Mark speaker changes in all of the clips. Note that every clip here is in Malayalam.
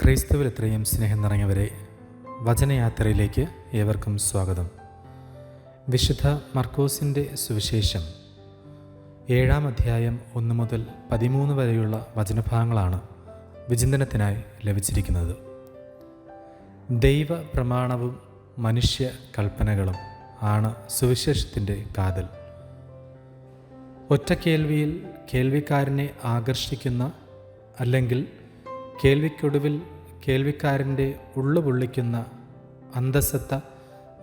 Speaker 1: ക്രൈസ്തവിൽ എത്രയും സ്നേഹം നിറഞ്ഞവരെ, വചനയാത്രയിലേക്ക് ഏവർക്കും സ്വാഗതം. വിശുദ്ധ മർക്കോസിൻ്റെ സുവിശേഷം 7-ാം അധ്യായം 1 മുതൽ 13 വരെയുള്ള വചനഭാഗങ്ങളാണ് വിചിന്തനത്തിനായി ലഭിച്ചിരിക്കുന്നത്. ദൈവ പ്രമാണവും മനുഷ്യ കൽപ്പനകളും ആണ് സുവിശേഷത്തിൻ്റെ കാതൽ. ഒറ്റക്കേൾവിയിൽ കേൾവിക്കാരനെ ആകർഷിക്കുന്ന, അല്ലെങ്കിൽ കേൾവിക്കൊടുവിൽ കേൾവിക്കാരൻ്റെ ഉള്ളുപൊള്ളിക്കുന്ന അന്തസത്ത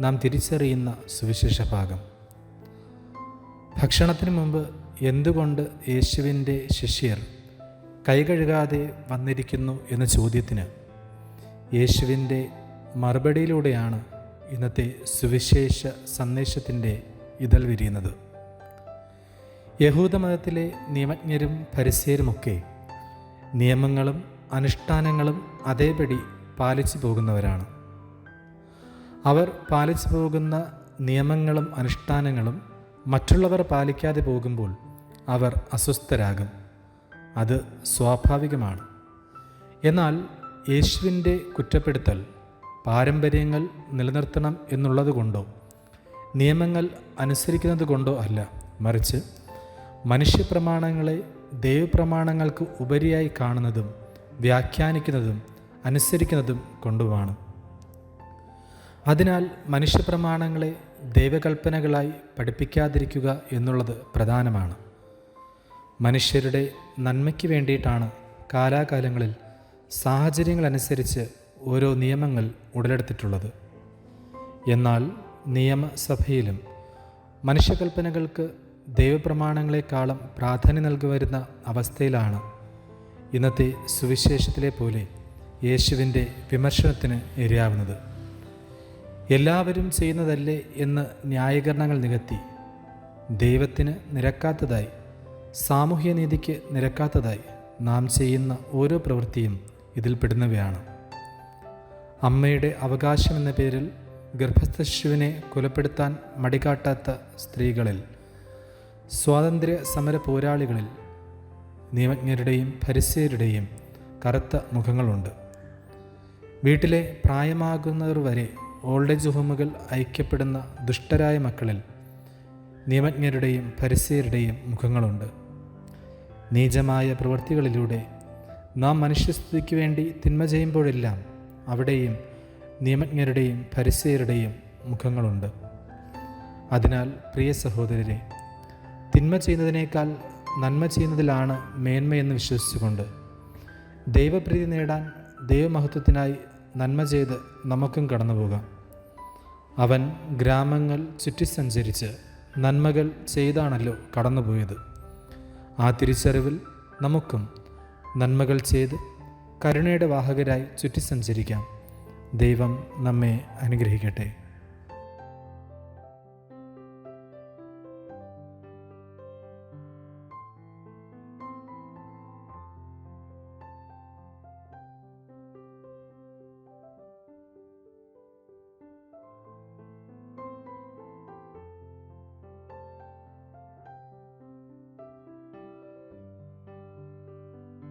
Speaker 1: നാം തിരിച്ചറിയുന്ന സുവിശേഷ ഭാഗം. ഭക്ഷണത്തിന് മുമ്പ് എന്തുകൊണ്ട് യേശുവിൻ്റെ ശിഷ്യർ കൈകഴുകാതെ വന്നിരിക്കുന്നു എന്ന ചോദ്യത്തിന് യേശുവിൻ്റെ മറുപടിയിലൂടെയാണ് ഇന്നത്തെ സുവിശേഷ സന്ദേശത്തിൻ്റെ ഇതൾ വിരിയുന്നത്. യഹൂദമതത്തിലെ നിയമജ്ഞരും ഫരിസേയരുമൊക്കെ നിയമങ്ങളും അനുഷ്ഠാനങ്ങളും അതേപടി പാലിച്ചു പോകുന്നവരാണ്. അവർ പാലിച്ചു പോകുന്ന നിയമങ്ങളും അനുഷ്ഠാനങ്ങളും മറ്റുള്ളവർ പാലിക്കാതെ പോകുമ്പോൾ അവർ അസ്വസ്ഥരാകും. അത് സ്വാഭാവികമാണ്. എന്നാൽ യേശുവിൻ്റെ കുറ്റപ്പെടുത്തൽ പാരമ്പര്യങ്ങൾ നിലനിർത്തണം എന്നുള്ളതുകൊണ്ടോ നിയമങ്ങൾ അനുസരിക്കുന്നത് കൊണ്ടോ അല്ല, മറിച്ച് മനുഷ്യപ്രമാണങ്ങളെ ദൈവപ്രമാണങ്ങൾക്ക് ഉപരിയായി കാണുന്നതും വ്യാഖ്യാനിക്കുന്നതും അനുസരിക്കുന്നതും കൊണ്ടുമാണ്. അതിനാൽ മനുഷ്യപ്രമാണങ്ങളെ ദൈവകൽപ്പനകളായി പഠിപ്പിക്കാതിരിക്കുക എന്നുള്ളത് പ്രധാനമാണ്. മനുഷ്യരുടെ നന്മയ്ക്ക് വേണ്ടിയിട്ടാണ് കാലാകാലങ്ങളിൽ സാഹചര്യങ്ങളനുസരിച്ച് ഓരോ നിയമങ്ങൾ ഉടലെടുത്തിട്ടുള്ളത്. എന്നാൽ നിയമസഭയിലും മനുഷ്യകൽപ്പനകൾക്ക് ദൈവപ്രമാണങ്ങളെക്കാളും പ്രാധാന്യം നൽകി വരുന്ന അവസ്ഥയിലാണ് ഇന്നത്തെ സുവിശേഷത്തിലെ പോലെ യേശുവിൻ്റെ വിമർശനത്തിന് ഇരയാവുന്നത്. എല്ലാവരും ചെയ്യുന്നതല്ലേ എന്ന് ന്യായീകരണങ്ങൾ നികത്തി ദൈവത്തിന് നിരക്കാത്തതായി, സാമൂഹ്യനീതിക്ക് നിരക്കാത്തതായി നാം ചെയ്യുന്ന ഓരോ പ്രവൃത്തിയും ഇതിൽപ്പെടുന്നവയാണ്. അമ്മയുടെ അവകാശം എന്ന പേരിൽ ഗർഭസ്ഥ ശിശുവിനെ കൊലപ്പെടുത്താൻ മടികാട്ടാത്ത സ്ത്രീകളിൽ, സ്വാതന്ത്ര്യ സമര പോരാളികളിൽ നിയമജ്ഞരുടെയും ഫരിസേയരുടെയും കറുത്ത മുഖങ്ങളുണ്ട്. വീട്ടിലെ പ്രായമാകുന്നവർ വരെ ഓൾഡ് ഏജ് ഹോമുകൾ ഐക്യപ്പെടുന്ന ദുഷ്ടരായ മക്കളിൽ നിയമജ്ഞരുടെയും ഫരിസേയരുടെയും മുഖങ്ങളുണ്ട്. നീചമായ പ്രവൃത്തികളിലൂടെ നാം മനുഷ്യസ്തുതിക്ക് വേണ്ടി തിന്മ ചെയ്യുമ്പോഴെല്ലാം അവിടെയും നിയമജ്ഞരുടെയും ഫരിസേയരുടെയും മുഖങ്ങളുണ്ട്. അതിനാൽ പ്രിയ സഹോദരരെ, തിന്മ ചെയ്യുന്നതിനേക്കാൾ നന്മ ചെയ്യുന്നതിലാണ് മേന്മയെന്ന് വിശ്വസിച്ചുകൊണ്ട് ദൈവപ്രീതി നേടാൻ ദൈവമഹത്വത്തിനായി നന്മ ചെയ്ത് നമുക്കും കടന്നു പോകാം. അവൻ ഗ്രാമങ്ങൾ ചുറ്റി സഞ്ചരിച്ച് നന്മകൾ ചെയ്താണല്ലോ കടന്നുപോയത്. ആ തിരിച്ചറിവിൽ നമുക്കും നന്മകൾ ചെയ്ത് കരുണയുടെ വാഹകരായി ചുറ്റി സഞ്ചരിക്കാം. ദൈവം നമ്മെ അനുഗ്രഹിക്കട്ടെ.